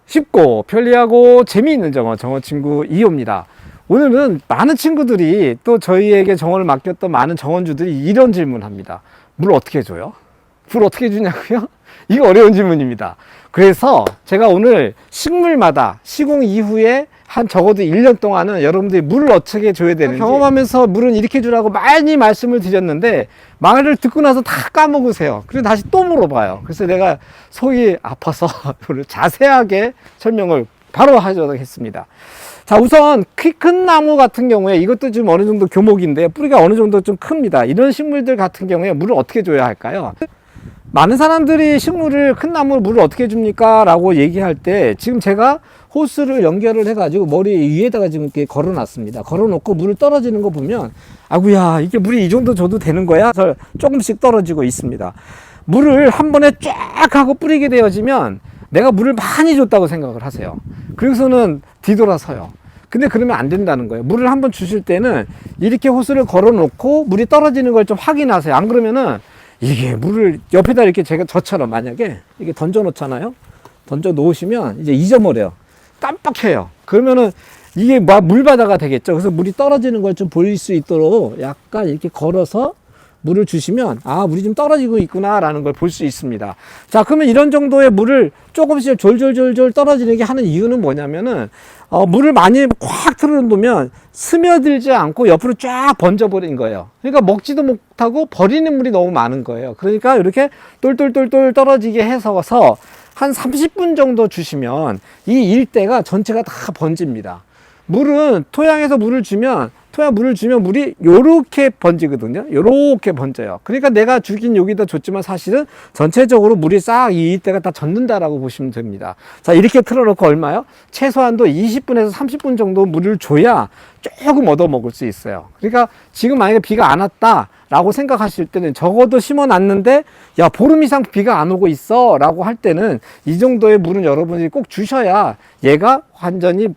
쉽고 편리하고 재미있는 정어 친구 2호입니다. 오늘은 많은 친구들이 또 저희에게 정어를 맡겼던 많은 정원주들이 이런 질문을 합니다. 물 어떻게 줘요? 물 어떻게 주냐고요? 이거 어려운 질문입니다. 그래서 제가 오늘 식물마다 시공 이후에 한 적어도 1년 동안은 여러분들이 물을 어떻게 줘야 되는지 경험하면서 물은 이렇게 주라고 많이 말씀을 드렸는데 말을 듣고 나서 다 까먹으세요. 그리고 다시 또 물어봐요. 그래서 내가 속이 아파서 자세하게 설명을 바로 하도록 했습니다. 자, 우선 키 큰 나무 같은 경우에 이것도 좀 어느 정도 교목인데 뿌리가 어느 정도 좀 큽니다. 이런 식물들 같은 경우에 물을 어떻게 줘야 할까요? 많은 사람들이 식물을 큰 나무를 물을 어떻게 줍니까? 라고 얘기할 때 지금 제가 호스를 연결을 해가지고 머리 위에다가 지금 이렇게 걸어 놨습니다. 걸어 놓고 물을 떨어지는 거 보면 아구야 이게 물이 이 정도 줘도 되는 거야? 그래서 조금씩 떨어지고 있습니다. 물을 한 번에 쫙 하고 뿌리게 되어지면 내가 물을 많이 줬다고 생각을 하세요. 그래서는 뒤돌아서요. 근데 그러면 안 된다는 거예요. 물을 한번 주실 때는 이렇게 호스를 걸어 놓고 물이 떨어지는 걸 좀 확인하세요. 안 그러면은 이게 물을 옆에다 이렇게 제가 저처럼 만약에 이게 던져 놓잖아요. 던져 놓으시면 이제 잊어버려요. 깜빡해요. 그러면은 이게 물바다가 되겠죠. 그래서 물이 떨어지는 걸 좀 보일 수 있도록 약간 이렇게 걸어서 물을 주시면 아 물이 좀 떨어지고 있구나 라는 걸 볼 수 있습니다. 자, 그러면 이런 정도의 물을 조금씩 졸졸졸졸 떨어지게 하는 이유는 뭐냐면은 물을 많이 꽉 틀어놓으면 스며들지 않고 옆으로 쫙 번져버린 거예요. 그러니까 먹지도 못하고 버리는 물이 너무 많은 거예요. 그러니까 이렇게 똘똘똘똘 떨어지게 해서 한 30분 정도 주시면 이 일대가 전체가 다 번집니다. 물은 토양에서 물을 주면 물이 요렇게 번지거든요. 요렇게 번져요. 그러니까 내가 주긴 여기다 줬지만 사실은 전체적으로 물이 싹 이 일대가 다 젖는다라고 보시면 됩니다. 자, 이렇게 틀어놓고 얼마요? 최소한도 20분에서 30분 정도 물을 줘야 조금 얻어 먹을 수 있어요. 그러니까 지금 만약에 비가 안 왔다 라고 생각하실 때는 적어도 심어 놨는데 야 보름 이상 비가 안 오고 있어 라고 할 때는 이 정도의 물은 여러분이 꼭 주셔야 얘가 완전히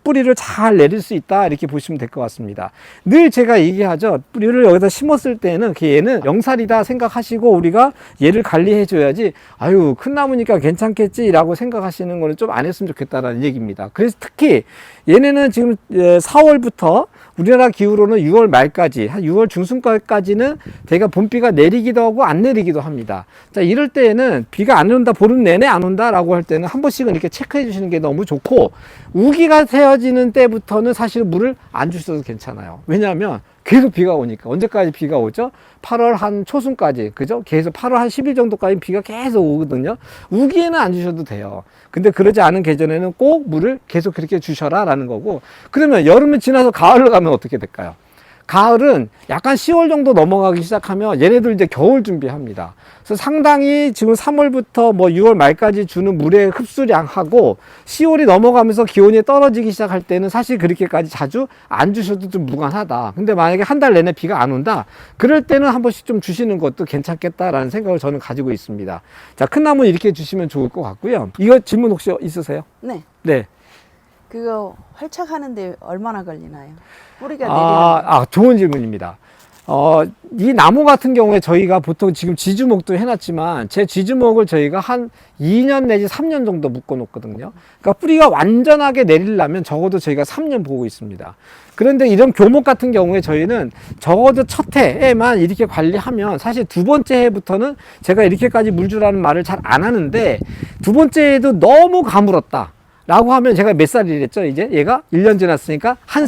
뿌리를 잘 내릴 수 있다 이렇게 보시면 될 것 같습니다. 늘 제가 얘기하죠. 뿌리를 여기다 심었을 때는 얘는 영살이다 생각하시고 우리가 얘를 관리해 줘야지 아유 큰 나무니까 괜찮겠지 라고 생각하시는 거는 좀 안 했으면 좋겠다라는 얘기입니다. 그래서 특히 얘네는 지금 4월부터 우리나라 기후로는 6월 말까지 한 6월 중순까지는 대가 봄비가 내리기도 하고 안 내리기도 합니다. 자, 이럴 때에는 비가 안 온다 보름 내내 안 온다 라고 할 때는 한 번씩은 이렇게 체크해 주시는 게 너무 좋고 우기가 세어지는 때부터는 사실 물을 안 주셔도 괜찮아요. 왜냐하면 계속 비가 오니까. 언제까지 비가 오죠? 8월 한 초순까지, 그죠? 계속 8월 한 10일 정도까지 비가 계속 오거든요. 우기에는 안 주셔도 돼요. 근데 그러지 않은 계절에는 꼭 물을 계속 그렇게 주셔라 라는 거고, 그러면 여름을 지나서 가을로 가면 어떻게 될까요? 가을은 약간 10월 정도 넘어가기 시작하면 얘네들 이제 겨울 준비합니다. 그래서 상당히 지금 3월부터 뭐 6월 말까지 주는 물의 흡수량하고 10월이 넘어가면서 기온이 떨어지기 시작할 때는 사실 그렇게까지 자주 안 주셔도 좀 무관하다. 근데 만약에 한 달 내내 비가 안 온다. 그럴 때는 한 번씩 좀 주시는 것도 괜찮겠다라는 생각을 저는 가지고 있습니다. 자, 큰 나무 이렇게 주시면 좋을 것 같고요. 이거 질문 혹시 있으세요? 네. 네. 그거 활착하는데 얼마나 걸리나요? 뿌리가 내리는 좋은 질문입니다. 이 나무 같은 경우에 저희가 보통 지금 지주목도 해놨지만 제 지주목을 저희가 한 2년 내지 3년 정도 묶어 놓거든요. 그러니까 뿌리가 완전하게 내리려면 적어도 저희가 3년 보고 있습니다. 그런데 이런 교목 같은 경우에 저희는 적어도 첫 해에만 이렇게 관리하면 사실 두 번째 해부터는 제가 이렇게까지 물 주라는 말을 잘 안 하는데 두 번째 해도 너무 가물었다 라고 하면 제가 몇 살이랬죠? 이제 얘가 1년 지났으니까 한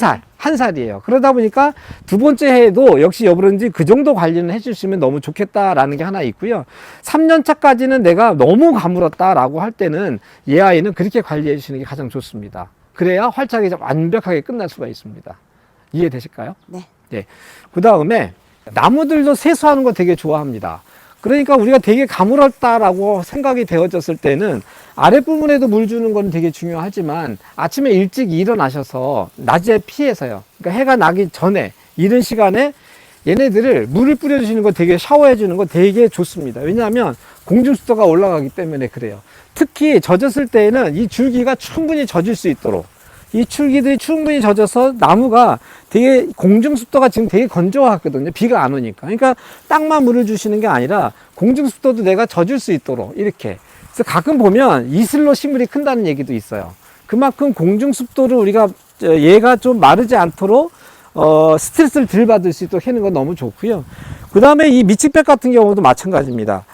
살이에요. 그러다 보니까 두 번째 해에도 역시 여부런지 그 정도 관리는 해주시면 너무 좋겠다라는 게 하나 있고요. 3년 차까지는 내가 너무 가물었다라고 할 때는 얘 아이는 그렇게 관리해 주시는 게 가장 좋습니다. 그래야 활착이 좀 완벽하게 끝날 수가 있습니다. 이해되실까요? 네. 네. 그 다음에 나무들도 세수하는 거 되게 좋아합니다. 그러니까 우리가 되게 가물었다라고 생각이 되어졌을 때는 아랫부분에도 물 주는 건 되게 중요하지만 아침에 일찍 일어나셔서 낮에 피해서요. 그러니까 해가 나기 전에 이른 시간에 얘네들을 물을 뿌려주시는 거 되게 샤워해 주는 거 되게 좋습니다. 왜냐하면 공중습도가 올라가기 때문에 그래요. 특히 젖었을 때에는 이 줄기가 충분히 젖을 수 있도록 이 줄기들이 충분히 젖어서 나무가 되게 공중습도가 지금 되게 건조하거든요. 비가 안 오니까. 그러니까 땅만 물을 주시는 게 아니라 공중습도도 내가 젖을 수 있도록 이렇게 그래서 가끔 보면 이슬로 식물이 큰다는 얘기도 있어요. 그만큼 공중 습도를 우리가 얘가 좀 마르지 않도록 스트레스를 덜 받을 수 있도록 해는 건 너무 좋고요. 그 다음에 이 미치백 같은 경우도 마찬가지입니다.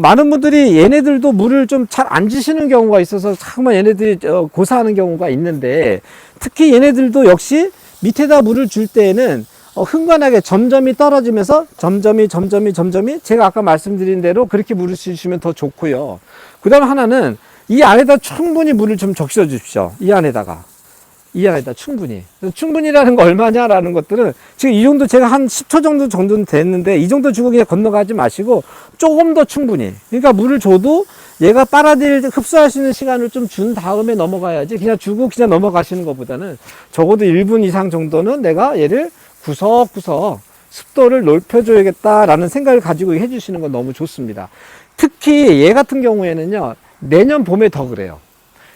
많은 분들이 얘네들도 물을 좀 잘 안 주시는 경우가 있어서 정말 얘네들이 고사하는 경우가 있는데, 특히 얘네들도 역시 밑에다 물을 줄 때에는 흥건하게 점점이 떨어지면서 점점이 제가 아까 말씀드린 대로 그렇게 물을 주시면 더 좋고요. 그 다음 하나는 이 안에다 충분히 물을 좀 적셔 주십시오. 이 안에다 충분히. 충분히라는 거 얼마냐라는 것들은 지금 이 정도 제가 한 10초 정도는 됐는데, 이 정도 주고 그냥 건너가지 마시고 조금 더 충분히. 그러니까 물을 줘도 얘가 빨아들일 흡수할 수 있는 시간을 좀 준 다음에 넘어가야지, 그냥 주고 그냥 넘어가시는 것보다는 적어도 1분 이상 정도는 내가 얘를 구석구석 습도를 높여줘야겠다라는 생각을 가지고 해주시는 건 너무 좋습니다. 특히 얘 같은 경우에는요, 내년 봄에 더 그래요.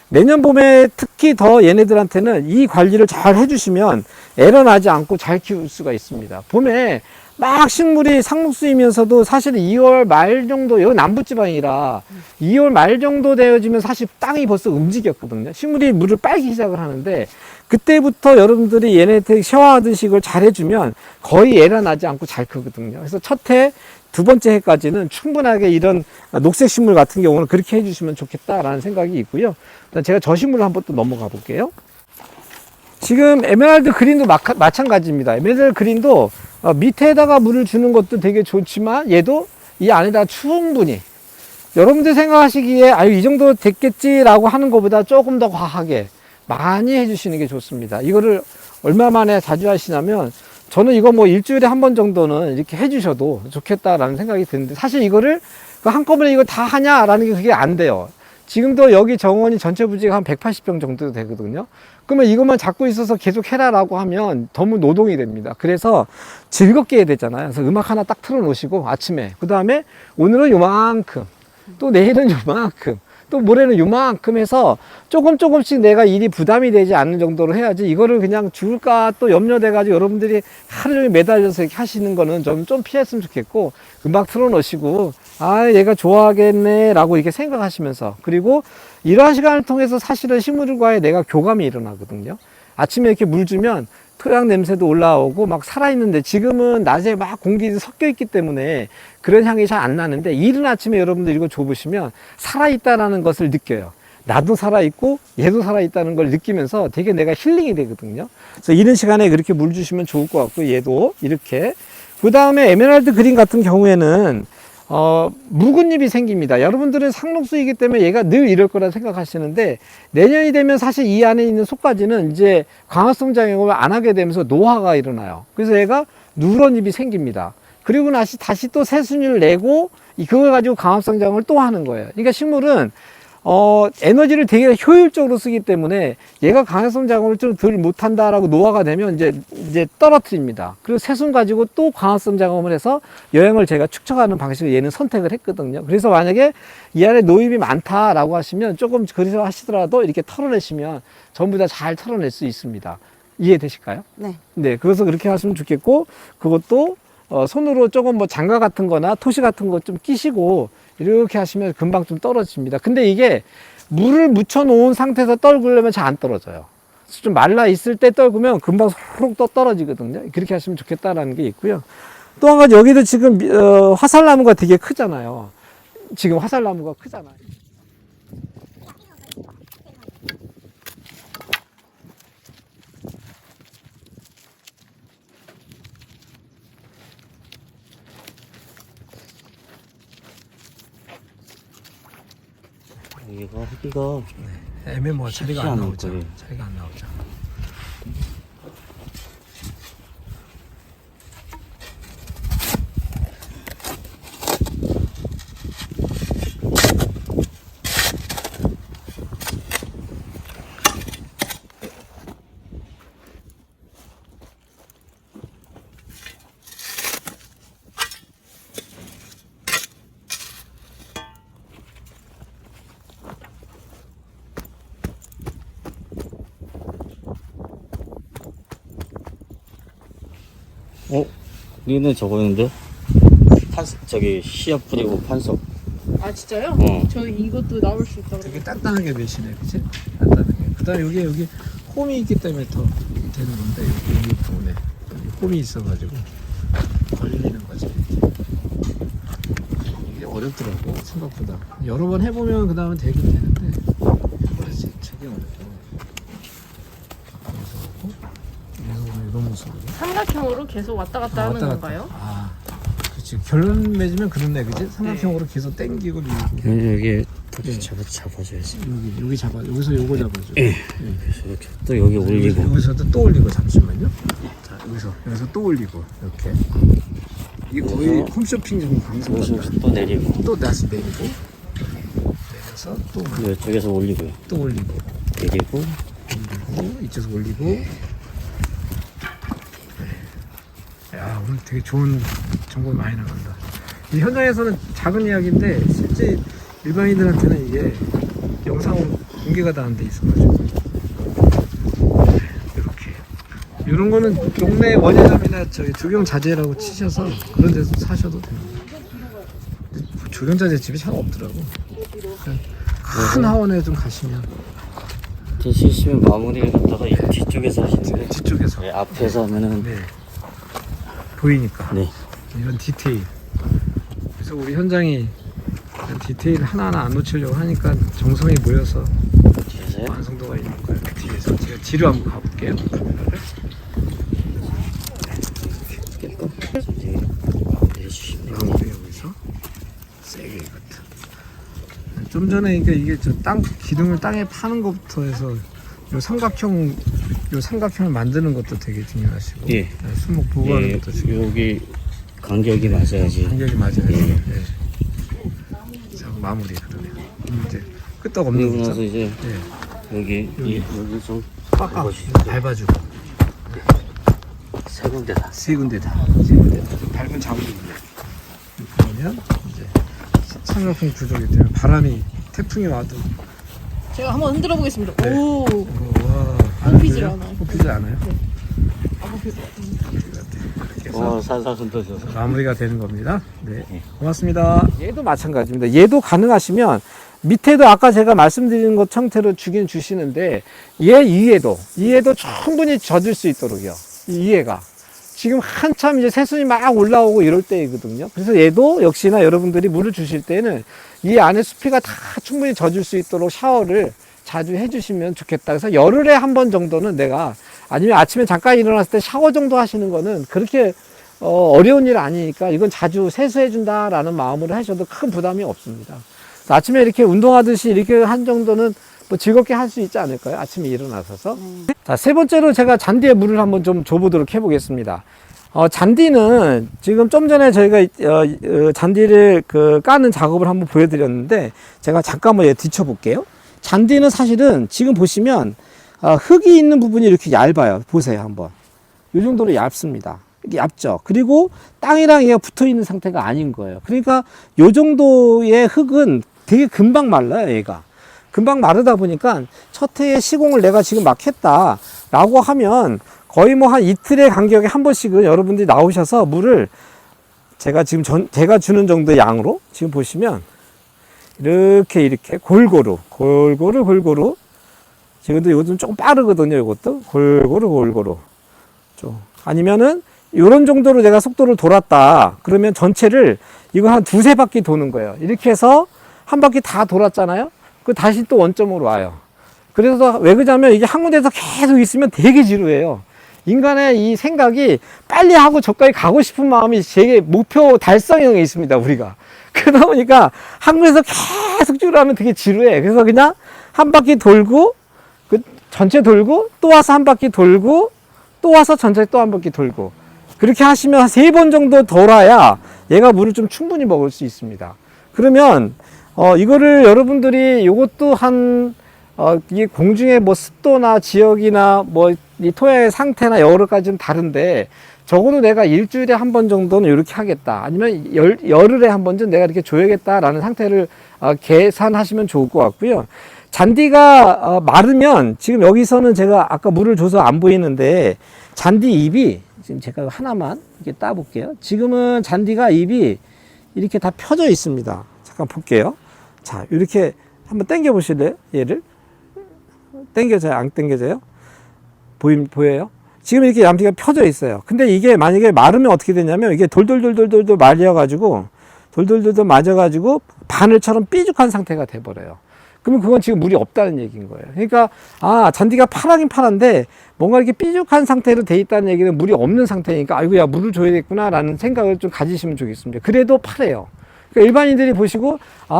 내년 봄에 특히 더 얘네들한테는 이 관리를 잘 해주시면 에러 나지 않고 잘 키울 수가 있습니다. 봄에 막 식물이 상록수이면서도 사실 2월 말 정도, 여기 남부지방이라 2월 말 정도 되어지면 사실 땅이 벌써 움직였거든요. 식물이 물을 빨기 시작을 하는데, 그때부터 여러분들이 얘네한테 샤워하듯이 이걸 잘 해주면 거의 에러 나지 않고 잘 크거든요. 그래서 첫 해, 두 번째 해까지는 충분하게 이런 녹색 식물 같은 경우는 그렇게 해주시면 좋겠다라는 생각이 있고요. 제가 저 식물을 한번 또 넘어가 볼게요. 지금 에메랄드 그린도 마찬가지입니다. 에메랄드 그린도 밑에다가 물을 주는 것도 되게 좋지만 얘도 이 안에다 충분히, 여러분들 생각하시기에 아유 이 정도 됐겠지라고 하는 것보다 조금 더 과하게 많이 해주시는 게 좋습니다. 이거를 얼마 만에 자주 하시냐면, 저는 이거 뭐 일주일에 한 번 정도는 이렇게 해주셔도 좋겠다라는 생각이 드는데, 사실 이거를 한꺼번에 이거 다 하냐라는 게 그게 안 돼요. 지금도 여기 정원이 전체 부지가 한 180평 정도 되거든요. 그러면 이것만 잡고 있어서 계속 해라라고 하면 너무 노동이 됩니다. 그래서 즐겁게 해야 되잖아요. 그래서 음악 하나 딱 틀어 놓으시고 아침에, 그 다음에 오늘은 요만큼, 또 내일은 요만큼, 또 모레는 요만큼 해서 조금씩 내가 일이 부담이 되지 않는 정도로 해야지, 이거를 그냥 줄까 또 염려돼가지고 여러분들이 하루 종일 매달려서 이렇게 하시는 거는 좀 피했으면 좋겠고, 음악 틀어 놓으시고 아 얘가 좋아하겠네 라고 이렇게 생각하시면서, 그리고 이러한 시간을 통해서 사실은 식물과의 내가 교감이 일어나거든요. 아침에 이렇게 물 주면 토양 냄새도 올라오고 막 살아있는데, 지금은 낮에 막 공기 섞여 있기 때문에 그런 향이 잘 안 나는데, 이른 아침에 여러분들 이거 줘보시면 살아있다라는 것을 느껴요. 나도 살아있고 얘도 살아있다는 걸 느끼면서 되게 내가 힐링이 되거든요. 그래서 이른 시간에 그렇게 물 주시면 좋을 것 같고, 얘도 이렇게. 그 다음에 에메랄드 그린 같은 경우에는 묵은 잎이 생깁니다. 여러분들은 상록수이기 때문에 얘가 늘 이럴 거라 생각하시는데, 내년이 되면 사실 이 안에 있는 속가지는 이제 광합성 작용을 안 하게 되면서 노화가 일어나요. 그래서 얘가 누런 잎이 생깁니다. 그리고 다시 또 새순을 내고 그걸 가지고 광합성 작용을 또 하는 거예요. 그러니까 식물은 에너지를 되게 효율적으로 쓰기 때문에 얘가 광합성 작용을 좀 덜 못한다라고 노화가 되면 이제 떨어뜨립니다. 그리고 새순 가지고 또 광합성 작용을 해서 영양을 제가 축적하는 방식을 얘는 선택을 했거든요. 그래서 만약에 이 안에 노입이 많다라고 하시면 조금 그래서 하시더라도 이렇게 털어내시면 전부 다 잘 털어낼 수 있습니다. 이해되실까요? 네. 네, 그래서 그렇게 하시면 좋겠고, 그것도 손으로 조금 뭐 장갑 같은 거나 토시 같은 거 좀 끼시고 이렇게 하시면 금방 좀 떨어집니다. 근데 이게 물을 묻혀 놓은 상태에서 떨구려면 잘 안 떨어져요. 좀 말라 있을 때 떨구면 금방 소록 떨어지거든요. 그렇게 하시면 좋겠다라는 게 있고요. 또 한 가지, 여기도 지금 화살나무가 되게 크잖아요. 지금 화살나무가 크잖아요. 여기가 흙이가 애매모호 쉽지 자리가 안 않을 나오죠. 거예요. 자리가 안 나오죠. 얘는 저거였는데 저기 씨앗 뿌리고 판석. 아 진짜요? 어. 저 이것도 나올 수 있다고. 되게 단단하게 매시네, 그치? 단단하게. 그 다음에 여기 홈이 있기 때문에 더 되는 건데, 여기 부분에. 여기 홈이 있어가지고, 걸리는 거지. 이게 어렵더라고, 생각보다. 여러 번 해보면 그 다음은 되긴 되는데, 그렇지, 되게 어렵더라고. 무서워. 너무 무서워. 삼각형으로 계속 왔다 갔다 하는 건가요? 아, 그렇지. 결론 맺으면 그렇네, 그치? 삼각형으로 계속 당기고 밀고. 여기 터치 잡아줘야지. 여기 잡아, 여기서 요거 잡아줘. 그래서 이렇게 또 여기 올리고. 여기서도 또 올리고, 잠시만요. 자, 여기서 또 올리고, 이렇게. 이게 거의 홈쇼핑 정도 방송 여기서 같다. 또 내리고. 또 다시 내리고, 내려서 또 이쪽에서 올리고요. 또 올리고, 내리고. 올리고, 이쪽에서 올리고. 야, 오늘 되게 좋은 정보 많이 나간다. 이 현장에서는 작은 이야기인데 실제 일반인들한테는 이게 영상으로 공개가 다 안 돼 있어가지고 이렇게 이런 거는 동네 원예점이나 저기 조경자재라고 치셔서 그런 데서 사셔도 됩니다. 조경자재 집이 잘 없더라고. 큰 하원에 좀 가시면 되시면 마무리를 갖다가 이 뒤쪽에서 하시는데 뒤쪽에서 네, 앞에서 하면은 네. 보이니까 네. 이런 디테일. 그래서 우리 현장이 이런 디테일 하나하나 안 놓치려고 하니까 정성이 모여서 뒤에서요? 완성도가 있는 거예요. 그 뒤에서 제가 뒤로 한번 가볼게요. 카메라를. 내주시면 마무리 여기서 세게 이것도. 좀 전에 그러니까 이게 저 땅 기둥을 땅에 파는 것부터 해서 요 삼각형을 만드는 것도 되게 중요하시고 예. 수목 보호하는 예, 것도 중요해요. 여기 간격이 맞아야지. 간격이 맞아요. 예. 네. 자, 마무리 그러면 이제 끄떡 없는 그리고 나서 거죠? 이제 네. 여기 좀 빡빡 밟아주고 세 군데다. 세 군데다 좀 밟은 자국이 있네. 그러면 이제 삼각형 구조기 때문에 바람이 태풍이 와도 제가 한번 흔들어 보겠습니다. 네. 오. 와 뽑히질 않아요. 뽑히지 않아요? 아, 뽑힐 것 같은데. 이렇게 해서 살살 흔들어줘서. 마무리가 되는 겁니다. 네, 고맙습니다. 얘도 마찬가지입니다. 얘도 가능하시면 밑에도 아까 제가 말씀드린 것 형태로 주긴 주시는데 얘 위에도 충분히 젖을 수 있도록요. 이 위에가 지금 한참 이제 새순이 막 올라오고 이럴 때이거든요. 그래서 얘도 역시나 여러분들이 물을 주실 때는 이 안에 수피가 다 충분히 젖을 수 있도록 샤워를 자주 해주시면 좋겠다. 그래서 열흘에 한 번 정도는 내가 아니면 아침에 잠깐 일어났을 때 샤워 정도 하시는 거는 그렇게 어려운 일 아니니까 이건 자주 세수해 준다라는 마음으로 하셔도 큰 부담이 없습니다. 그래서 아침에 이렇게 운동하듯이 이렇게 한 정도는 뭐 즐겁게 할 수 있지 않을까요? 아침에 일어나셔서. 자, 세 번째로 제가 잔디에 물을 한번 좀 줘보도록 해보겠습니다. 잔디는 지금 좀 전에 저희가 잔디를 까는 작업을 한번 보여드렸는데 제가 잠깐만 뒤쳐 볼게요. 잔디는 사실은 지금 보시면 흙이 있는 부분이 이렇게 얇아요. 보세요 한번. 이 정도로 얇습니다. 이게 얇죠. 그리고 땅이랑 얘가 붙어 있는 상태가 아닌 거예요. 그러니까 이 정도의 흙은 되게 금방 말라요. 얘가 금방 마르다 보니까 첫 해에 시공을 내가 지금 막 했다라고 하면 거의 뭐 한 이틀의 간격에 한 번씩은 여러분들이 나오셔서 물을 제가 지금 제가 주는 정도의 양으로 지금 보시면 이렇게 골고루 지금도 이것도 조금 빠르거든요. 이것도 골고루 좀 아니면은 이런 정도로 내가 속도를 돌았다 그러면 전체를 이거 한 두세 바퀴 도는 거예요. 이렇게 해서 한 바퀴 다 돌았잖아요. 그 다시 또 원점으로 와요. 그래서 왜 그러냐면 이게 한 군데서 계속 있으면 되게 지루해요. 인간의 이 생각이 빨리 하고 저까지 가고 싶은 마음이 되게 목표 달성형에 있습니다. 우리가 그러다 보니까 한 군데서 계속 쭉 하면 되게 지루해. 그래서 그냥 한 바퀴 돌고 전체 돌고 또 와서 한 바퀴 돌고 또 와서 전체 또 한 바퀴 돌고 그렇게 하시면 한 3번 정도 돌아야 얘가 물을 좀 충분히 먹을 수 있습니다. 그러면 이거를 여러분들이 요것도 이게 공중의 뭐 습도나 지역이나 뭐 이 토양의 상태나 여러 가지 좀 다른데 적어도 내가 일주일에 한 번 정도는 이렇게 하겠다. 아니면 열흘에 한 번쯤 내가 이렇게 줘야겠다라는 상태를 계산하시면 좋을 것 같고요. 잔디가 마르면 지금 여기서는 제가 아까 물을 줘서 안 보이는데 잔디 잎이 지금 제가 하나만 이렇게 따볼게요. 지금은 잔디가 잎이 이렇게 다 펴져 있습니다. 잠깐 볼게요. 자, 이렇게 한번 당겨 보실래요? 얘를 당겨져요? 안 당겨져요? 보여요? 지금 이렇게 양피가 펴져 있어요. 근데 이게 만약에 마르면 어떻게 되냐면 이게 돌돌돌돌돌 말려가지고 돌돌돌돌 맞아가지고 바늘처럼 삐죽한 상태가 돼버려요. 그러면 그건 지금 물이 없다는 얘기인 거예요. 그러니까 잔디가 파라긴 파란데 뭔가 이렇게 삐죽한 상태로 돼 있다는 얘기는 물이 없는 상태니까 아이고야 물을 줘야겠구나 라는 생각을 좀 가지시면 좋겠습니다. 그래도 파래요. 그러니까 일반인들이 보시고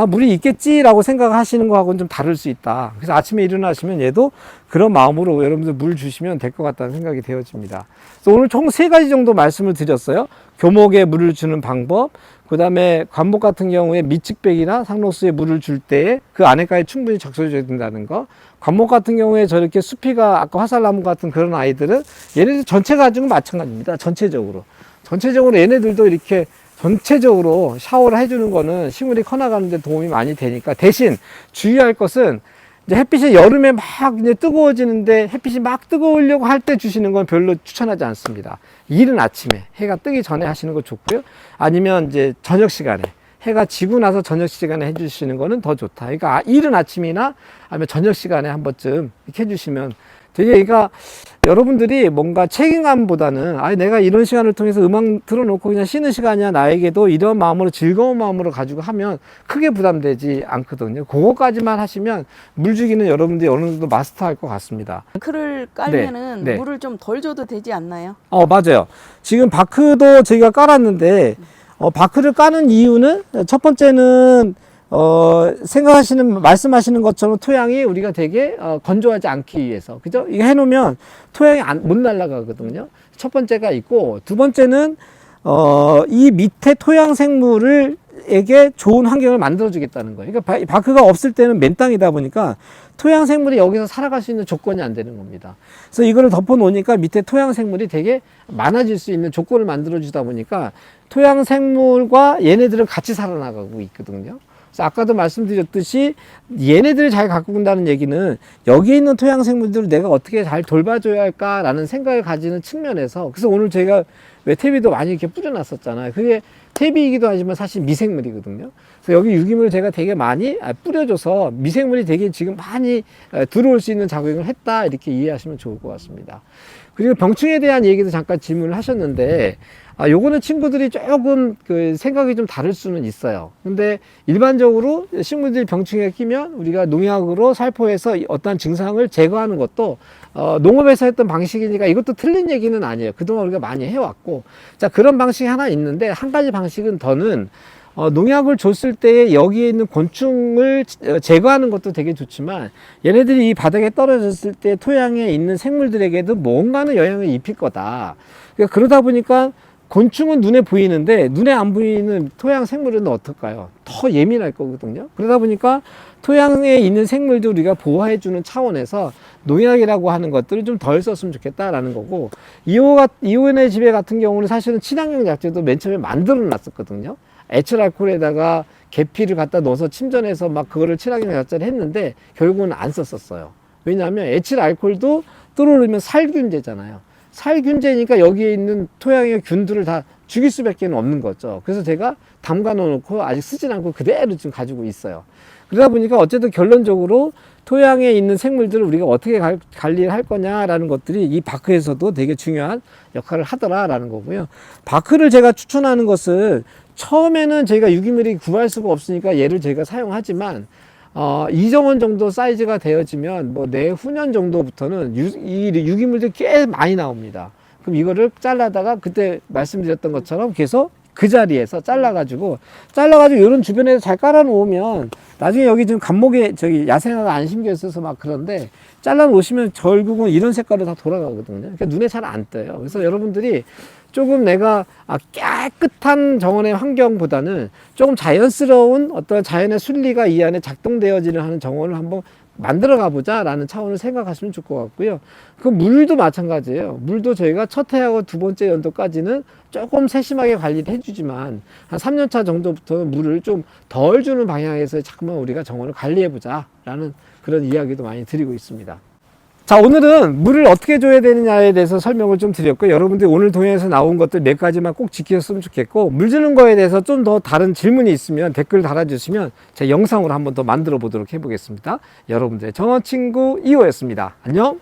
물이 있겠지라고 생각하시는 거하고는 좀 다를 수 있다. 그래서 아침에 일어나시면 얘도 그런 마음으로 여러분들 물 주시면 될 것 같다는 생각이 되어집니다. 그래서 오늘 총 3가지 정도 말씀을 드렸어요. 교목에 물을 주는 방법, 그 다음에 관목 같은 경우에 밑측백이나 상록수에 물을 줄 때 그 안에까지 충분히 적셔줘야 된다는 거. 관목 같은 경우에 저렇게 수피가 아까 화살나무 같은 그런 아이들은 얘네들 전체 가지고 마찬가지입니다. 전체적으로 얘네들도 이렇게 전체적으로 샤워를 해주는 거는 식물이 커나가는 데 도움이 많이 되니까, 대신 주의할 것은 이제 햇빛이 여름에 막 이제 뜨거워지는데 햇빛이 막 뜨거우려고 할 때 주시는 건 별로 추천하지 않습니다. 이른 아침에 해가 뜨기 전에 하시는 거 좋고요. 아니면 이제 저녁 시간에 해가 지고 나서 저녁 시간에 해주시는 거는 더 좋다. 그러니까 이른 아침이나 아니면 저녁 시간에 한 번쯤 이렇게 해주시면 되게, 그러니까 여러분들이 뭔가 책임감보다는 내가 이런 시간을 통해서 음악 틀어놓고 그냥 쉬는 시간이야, 나에게도 이런 마음으로 즐거운 마음으로 가지고 하면 크게 부담되지 않거든요. 그거까지만 하시면 물 주기는 여러분들이 어느 정도 마스터할 것 같습니다. 바크를 깔면은 네. 물을 좀 덜 줘도 되지 않나요? 맞아요. 지금 바크도 저희가 깔았는데 바크를 까는 이유는 첫 번째는 말씀하시는 것처럼 토양이 우리가 되게 건조하지 않기 위해서, 그죠? 이거 해놓으면 토양이 못 날아가거든요. 첫 번째가 있고, 두 번째는 이 밑에 토양 생물에게 좋은 환경을 만들어 주겠다는 거예요. 그러니까 바크가 없을 때는 맨땅이다 보니까 토양 생물이 여기서 살아갈 수 있는 조건이 안 되는 겁니다. 그래서 이거를 덮어 놓으니까 밑에 토양 생물이 되게 많아질 수 있는 조건을 만들어 주다 보니까 토양 생물과 얘네들은 같이 살아나가고 있거든요. 그래서 아까도 말씀드렸듯이 얘네들을 잘 가꾼다는 얘기는 여기에 있는 토양 생물들을 내가 어떻게 잘 돌봐줘야 할까라는 생각을 가지는 측면에서, 그래서 오늘 제가 외태비도 많이 이렇게 뿌려놨었잖아요. 그게 퇴비이기도 하지만 사실 미생물이거든요. 그래서 여기 유기물을 제가 되게 많이 뿌려줘서 미생물이 되게 지금 많이 들어올 수 있는 작용을 했다, 이렇게 이해하시면 좋을 것 같습니다. 그리고 병충해에 대한 얘기도 잠깐 질문을 하셨는데, 요거는 친구들이 조금 생각이 좀 다를 수는 있어요. 근데 일반적으로 식물들이 병충해가 끼면 우리가 농약으로 살포해서 어떤 증상을 제거하는 것도 농업에서 했던 방식이니까 이것도 틀린 얘기는 아니에요. 그동안 우리가 많이 해왔고, 자, 그런 방식이 하나 있는데, 한 가지 방식은 더는 농약을 줬을 때 여기에 있는 곤충을 제거하는 것도 되게 좋지만, 얘네들이 이 바닥에 떨어졌을 때 토양에 있는 생물들에게도 뭔가는 영향을 입힐 거다. 그러니까 그러다 보니까 곤충은 눈에 보이는데 눈에 안 보이는 토양 생물은 어떨까요? 더 예민할 거거든요. 그러다 보니까 토양에 있는 생물도 우리가 보호해주는 차원에서 농약이라고 하는 것들을 좀 덜 썼으면 좋겠다라는 거고, 이온의 지배 같은 경우는 사실은 친환경 약재도 맨 처음에 만들어 놨었거든요. 에틸알코올에다가 계피를 갖다 넣어서 침전해서 막 그거를 친환경 약재를 했는데 결국은 안 썼었어요. 왜냐하면 에틸알코올도 뚫어놓으면 살균제잖아요. 살균제니까 여기에 있는 토양의 균들을 다 죽일 수밖에 없는 거죠. 그래서 제가 담가 놓고 아직 쓰진 않고 그대로 지금 가지고 있어요. 그러다 보니까 어쨌든 결론적으로 토양에 있는 생물들을 우리가 어떻게 관리를 할 거냐라는 것들이 이 바크에서도 되게 중요한 역할을 하더라라는 거고요. 바크를 제가 추천하는 것은 처음에는 저희가 유기물이 구할 수가 없으니까 얘를 저희가 사용하지만, 이 정원 정도 사이즈가 되어지면 내후년 정도부터는 이 유기물들이 꽤 많이 나옵니다. 그럼 이거를 잘라다가 그때 말씀드렸던 것처럼 계속 그 자리에서 잘라가지고 이런 주변에서 잘 깔아 놓으면 나중에 여기 지금 감목에 야생화가 안 심겨 있어서 막 그런데 잘라 놓으시면 결국은 이런 색깔로 다 돌아가거든요. 그러니까 눈에 잘 안 띄어요. 그래서 여러분들이 조금 내가 깨끗한 정원의 환경보다는 조금 자연스러운 어떤 자연의 순리가 이 안에 작동되어지는 하는 정원을 한번 만들어 가보자 라는 차원을 생각하시면 좋을 것 같고요. 그 물도 마찬가지예요. 물도 저희가 첫 해하고 두 번째 연도까지는 조금 세심하게 관리를 해주지만 한 3년차 정도부터는 물을 좀 덜 주는 방향에서 자꾸만 우리가 정원을 관리해보자 라는 그런 이야기도 많이 드리고 있습니다. 자, 오늘은 물을 어떻게 줘야 되느냐에 대해서 설명을 좀 드렸고, 여러분들이 오늘 동영상에서 나온 것들 몇 가지만 꼭 지키셨으면 좋겠고, 물 주는 거에 대해서 좀 더 다른 질문이 있으면 댓글 달아주시면 제 영상으로 한번 더 만들어 보도록 해보겠습니다. 여러분들의 정어친구 2호였습니다. 안녕.